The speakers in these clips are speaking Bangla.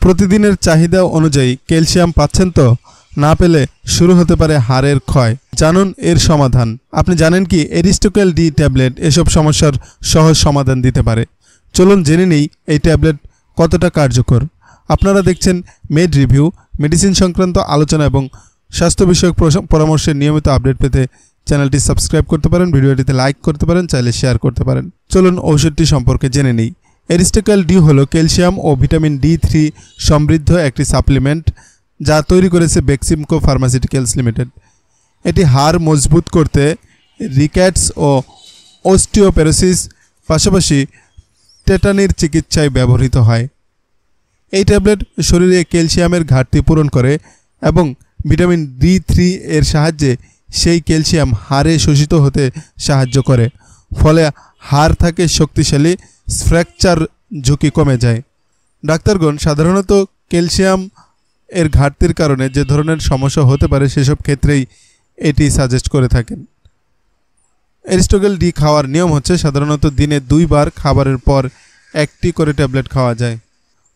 প্রতিদিনের চাহিদা অনুযায়ী ক্যালসিয়াম পাচ্ছেন তো? না পেলে শুরু হতে পারে হাড়ের ক্ষয়। জানুন এর সমাধান। আপনি জানেন কি এরিস্টোকেল ডি ট্যাবলেট এসব সমস্যার সহজ সমাধান দিতে পারে? চলুন জেনে নেই এই ট্যাবলেট কতটা কার্যকর। আপনারা দেখছেন মেড রিভিউ, মেডিসিন সংক্রান্ত আলোচনা এবং স্বাস্থ্য বিষয়ক পরামর্শের নিয়মিত আপডেট পেতে চ্যানেলটি সাবস্ক্রাইব করতে পারেন, ভিডিওটিতে লাইক করতে পারেন, চাইলে শেয়ার করতে পারেন। চলুন ঔষধটি সম্পর্কে জেনে নেই। এরিস্টোকেল ডি হলো ক্যালসিয়াম ও ভিটামিন D3 সমৃদ্ধ একটি সাপ্লিমেন্ট যা তৈরি করেছে বেক্সিমকো ফার্মাসিউটিক্যালস লিমিটেড। এটি হাড় মজবুত করতে, রিক্যাটস ও অস্টিওপোরোসিস পাশাপাশি টেটানির চিকিৎসায় ব্যবহৃত হয়। এই ট্যাবলেট শরীরে ক্যালসিয়ামের ঘাটতি পূরণ করে এবং ভিটামিন D3 এর সাহায্যে সেই ক্যালসিয়াম হাড়ে শোষিত হতে সাহায্য করে, ফলে হাড় থাকে শক্তিশালী, ফ্র্যাকচার ঝুঁকি কমে যায়। ডাক্তারগণ সাধারণত ক্যালসিয়াম এর ঘাটতির কারণে যে ধরনের সমস্যা হতে পারে সেসব ক্ষেত্রেই এটি সাজেস্ট করে থাকেন। এরিস্টোকেল ডি খাওয়ার নিয়ম হচ্ছে সাধারণত দিনে 2 বার খাবারের পর একটি করে ট্যাবলেট খাওয়া যায়।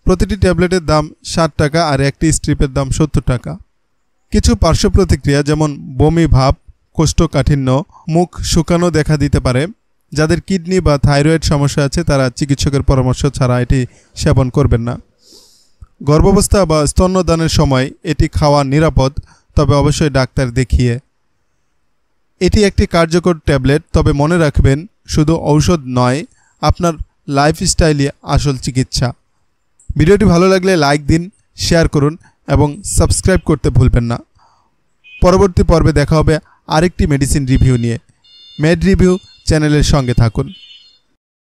প্রতিটি ট্যাবলেটের দাম 60 টাকা আর একটি স্ট্রিপের দাম 70 টাকা। কিছু পার্শ্ব প্রতিক্রিয়া যেমন বমি ভাব, কোষ্ঠকাঠিন্য, মুখ শুকানো দেখা দিতে পারে। যাদের কিডনি বা থাইরয়েড সমস্যা আছে তারা চিকিৎসকের পরামর্শ ছাড়া এটি সেবন করবেন না। গর্ভাবস্থা বা স্তন্যদানের সময় এটি খাওয়া নিরাপদ, তবে অবশ্যই ডাক্তার দেখিয়ে। এটি একটি কার্যকর ট্যাবলেট, তবে মনে রাখবেন শুধু ঔষধ নয়, আপনার লাইফস্টাইলই আসল চিকিৎসা। ভিডিওটি ভালো লাগলে লাইক দিন, শেয়ার করুন এবং সাবস্ক্রাইব করতে ভুলবেন না। পরবর্তী পর্বে দেখা হবে আরেকটি মেডিসিন রিভিউ নিয়ে। মেড রিভিউ চ্যানেলের সঙ্গে থাকুন।